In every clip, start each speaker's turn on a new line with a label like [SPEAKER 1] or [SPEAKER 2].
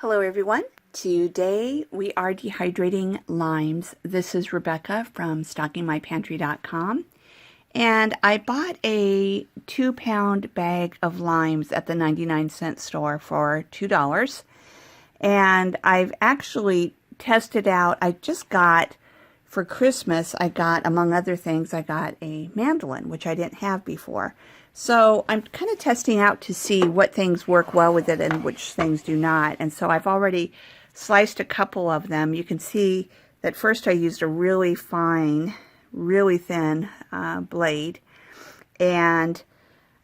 [SPEAKER 1] Hello everyone. Today we are dehydrating limes. This is Rebecca from StockingMyPantry.com, and I bought a 2-pound bag of limes at the 99-cent store for $2, and I've actually tested out. I just got, for Christmas, I got, among other things, I got a mandolin, which I didn't have before. So I'm kind of testing out to see what things work well with it and which things do not. And so I've already sliced a couple of them. You can see that first I used a really fine, really thin blade. And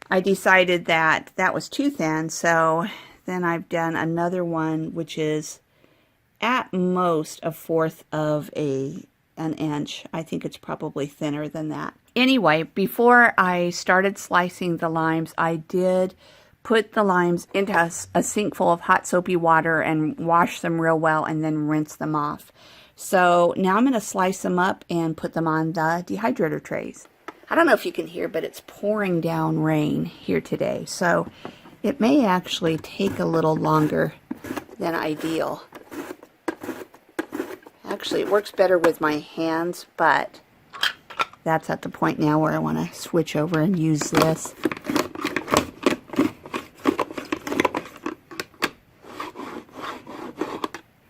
[SPEAKER 1] I decided that that was too thin. So then I've done another one, which is at most a fourth of an inch. I think it's probably thinner than that. Anyway, before I started slicing the limes, I did put the limes into a sink full of hot soapy water and wash them real well and then rinse them off. So now I'm going to slice them up and put them on the dehydrator trays. I don't know if you can hear, but it's pouring down rain here today. So it may actually take a little longer than ideal. Actually, it works better with my hands, but that's at the point now where I want to switch over and use this.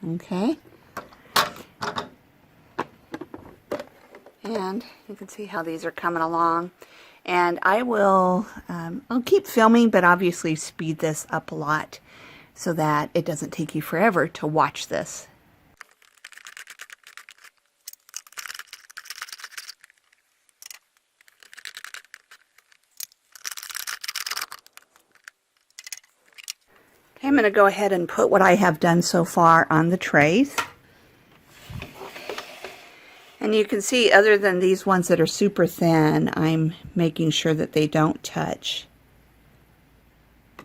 [SPEAKER 1] Okay. And you can see how these are coming along. And I will, I'll keep filming, but obviously speed this up a lot so that it doesn't take you forever to watch this. I'm going to go ahead and put what I have done so far on the trays. And you can see, other than these ones that are super thin, I'm making sure that they don't touch.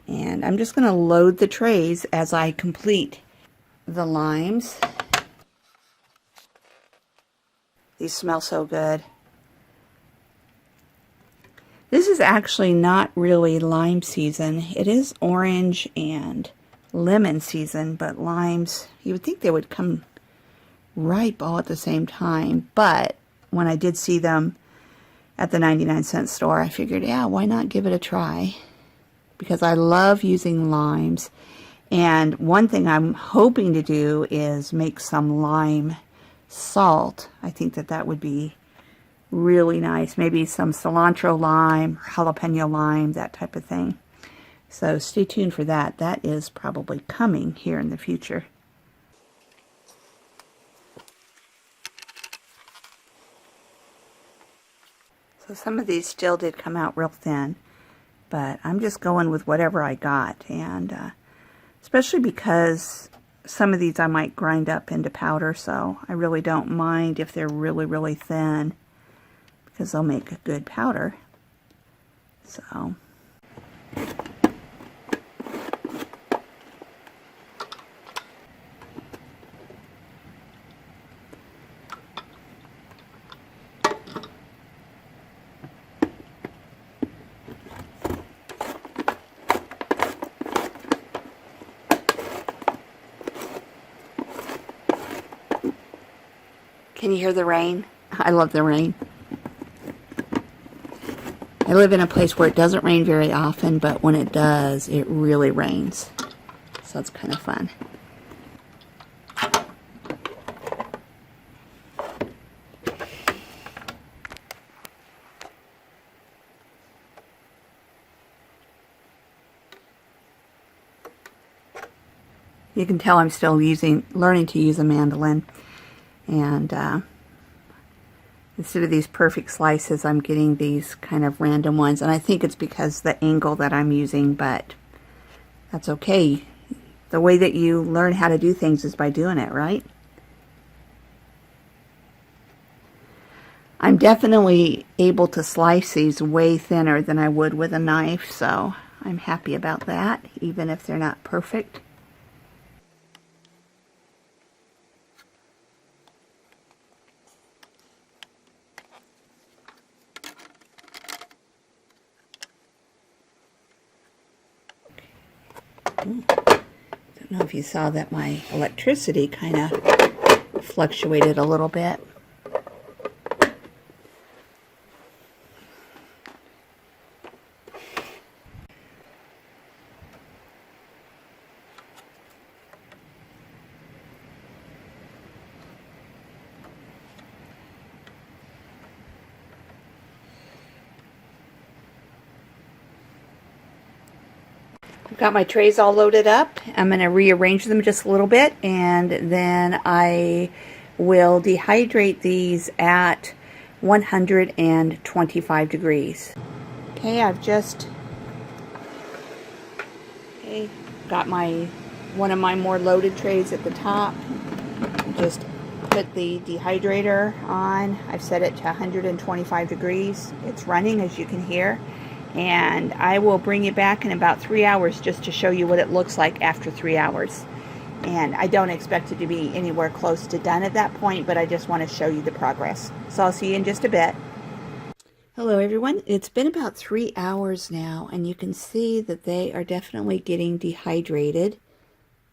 [SPEAKER 1] And I'm just going to load the trays as I complete the limes. These smell so good. This is actually not really lime season. It is orange and lemon season, but limes, you would think they would come ripe all at the same time. But when I did see them at the 99-cent store, I figured, yeah, why not give it a try? Because I love using limes. And one thing I'm hoping to do is make some lime salt. I think that that would be really nice. Maybe some cilantro lime, jalapeno lime, that type of thing. So stay tuned for that. That is probably coming here in the future. So some of these still did come out real thin, but I'm just going with whatever I got. And especially because some of these I might grind up into powder, so I really don't mind if they're really, really thin, because they'll make a good powder. So can you hear the rain? I love the rain. I live in a place where it doesn't rain very often, but when it does, it really rains. So it's kind of fun. You can tell I'm still learning to use a mandolin. And instead of these perfect slices, I'm getting these kind of random ones. And I think it's because the angle that I'm using, but that's okay. The way that you learn how to do things is by doing it, right? I'm definitely able to slice these way thinner than I would with a knife, so I'm happy about that, even if they're not perfect. don't know if you saw that my electricity kind of fluctuated a little bit. Got my trays all loaded up. I'm going to rearrange them just a little bit, and then I will dehydrate these at 125 degrees. Okay, I've just got one of my more loaded trays at the top. Just put the dehydrator on. I've set it to 125 degrees. It's running, as you can hear. And I will bring you back in about 3 hours just to show you what it looks like after 3 hours. And I don't expect it to be anywhere close to done at that point, but I just want to show you the progress. So I'll see you in just a bit. Hello everyone, it's been about 3 hours now, and you can see that they are definitely getting dehydrated.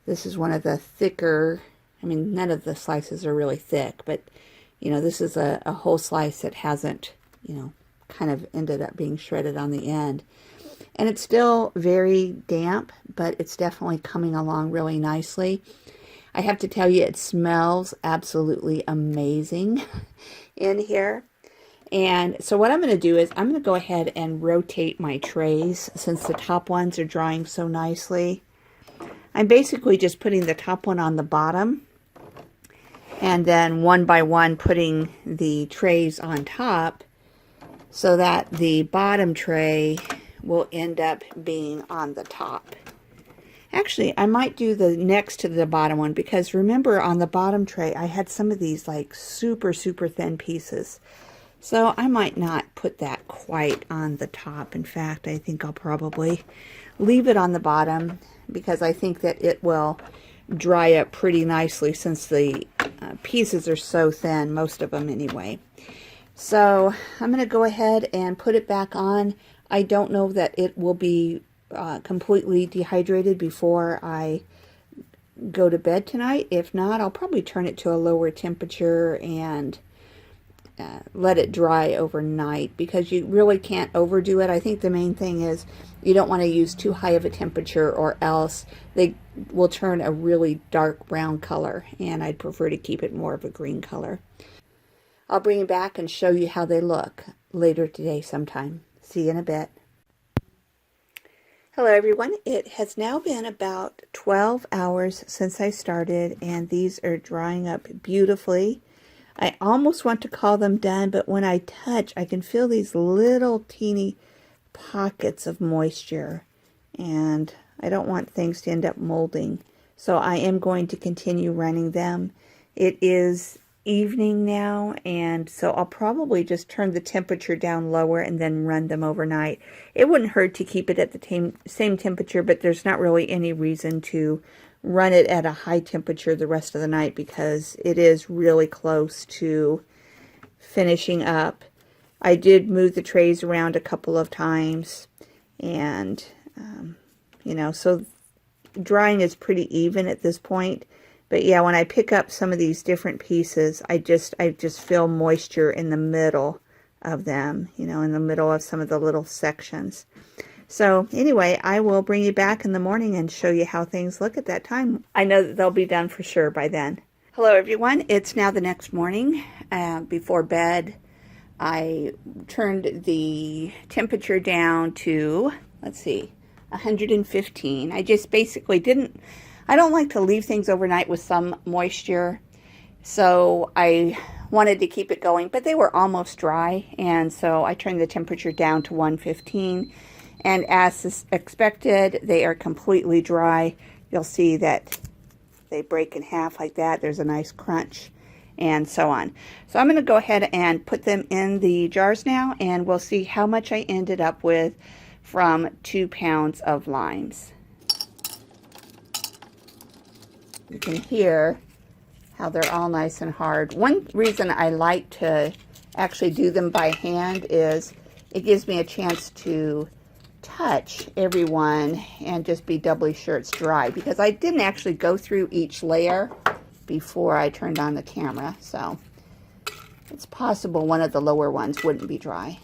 [SPEAKER 1] This is one of the thicker, I mean, none of the slices are really thick, but you know, this is a whole slice that hasn't, you know, kind of ended up being shredded on the end. And it's still very damp, but it's definitely coming along really nicely. I have to tell you, it smells absolutely amazing in here. And so what I'm going to do is I'm going to go ahead and rotate my trays since the top ones are drying so nicely. I'm basically just putting the top one on the bottom, and then one by one putting the trays on top, so that the bottom tray will end up being on the top. Actually, I might do the next to the bottom one, because remember on the bottom tray I had some of these like super thin pieces. So I might not put that quite on the top. In fact, I think I'll probably leave it on the bottom, because I think that it will dry up pretty nicely since the pieces are so thin, most of them anyway. So I'm going to go ahead and put it back on. I don't know that it will be completely dehydrated before I go to bed tonight. If not, I'll probably turn it to a lower temperature and let it dry overnight, because you really can't overdo it. I think the main thing is you don't want to use too high of a temperature, or else they will turn a really dark brown color, and I'd prefer to keep it more of a green color. I'll bring you back and show you how they look later today sometime. See you in a bit. Hello everyone. It has now been about 12 hours since I started, and these are drying up beautifully. I almost want to call them done, but when I touch, I can feel these little teeny pockets of moisture, and I don't want things to end up molding. So I am going to continue running them. It is evening now, and so I'll probably just turn the temperature down lower and then run them overnight. It wouldn't hurt to keep it at the same temperature, but there's not really any reason to run it at a high temperature the rest of the night, because it is really close to finishing up. I did move the trays around a couple of times, and you know, so drying is pretty even at this point. But yeah, when I pick up some of these different pieces, I just feel moisture in the middle of them, you know, in the middle of some of the little sections. So anyway, I will bring you back in the morning and show you how things look at that time. I know that they'll be done for sure by then. Hello everyone, it's now the next morning. Before bed, I turned the temperature down to, let's see, 115. I just basically I don't like to leave things overnight with some moisture, so I wanted to keep it going, but they were almost dry, and so I turned the temperature down to 115, and as expected, they are completely dry. You'll see that they break in half like that. There's a nice crunch, and so on. So I'm going to go ahead and put them in the jars now, and we'll see how much I ended up with from 2 pounds of limes. You can hear how they're all nice and hard. One reason I like to actually do them by hand is it gives me a chance to touch everyone and just be doubly sure it's dry, because I didn't actually go through each layer before I turned on the camera, so it's possible one of the lower ones wouldn't be dry.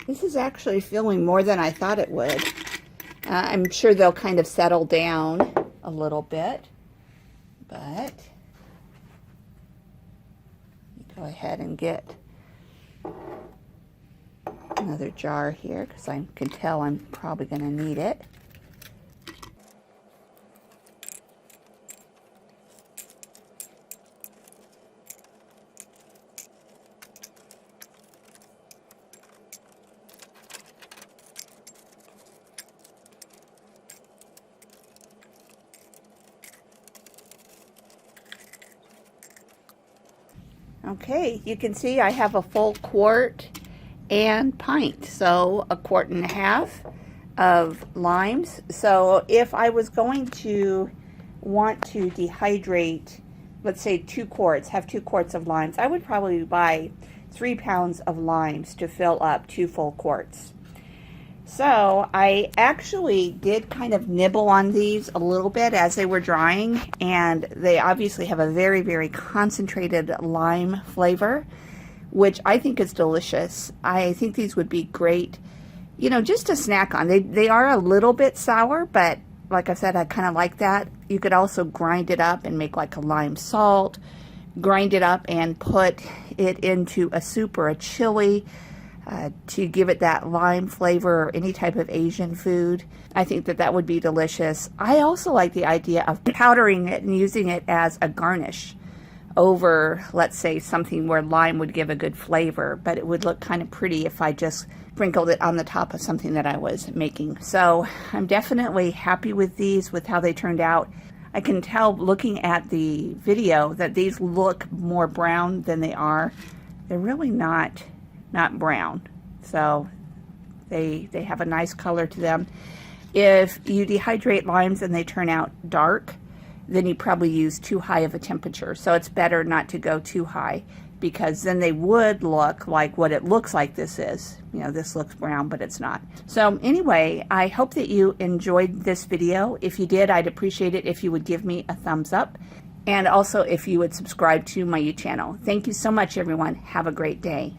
[SPEAKER 1] This is actually filling more than I thought it would. I'm sure they'll kind of settle down a little bit, but go ahead and get another jar here, because I can tell I'm probably going to need it. Okay, you can see I have a full quart and pint, so a quart and a half of limes. So if I was going to want to dehydrate, let's say 2 quarts, have 2 quarts of limes, I would probably buy 3 pounds of limes to fill up 2 full quarts. So I actually did kind of nibble on these a little bit as they were drying, and they obviously have a very, very concentrated lime flavor, which I think is delicious. I think these would be great, you know, just to snack on. They are a little bit sour, but like I said, I kind of like that. You could also grind it up and make like a lime salt, grind it up and put it into a soup or a chili, to give it that lime flavor, or any type of Asian food. I think that that would be delicious. I also like the idea of powdering it and using it as a garnish over, let's say, something where lime would give a good flavor, but it would look kind of pretty if I just sprinkled it on the top of something that I was making. So I'm definitely happy with these, with how they turned out. I can tell looking at the video that these look more brown than they are. They're really not brown, so they have a nice color to them. If you dehydrate limes and they turn out dark, then you probably use too high of a temperature. So it's better not to go too high, because then they would look like what it looks like this is. You know, this looks brown, but it's not. So anyway, I hope that you enjoyed this video. If you did, I'd appreciate it if you would give me a thumbs up, and also if you would subscribe to my YouTube channel. Thank you so much, everyone. Have a great day.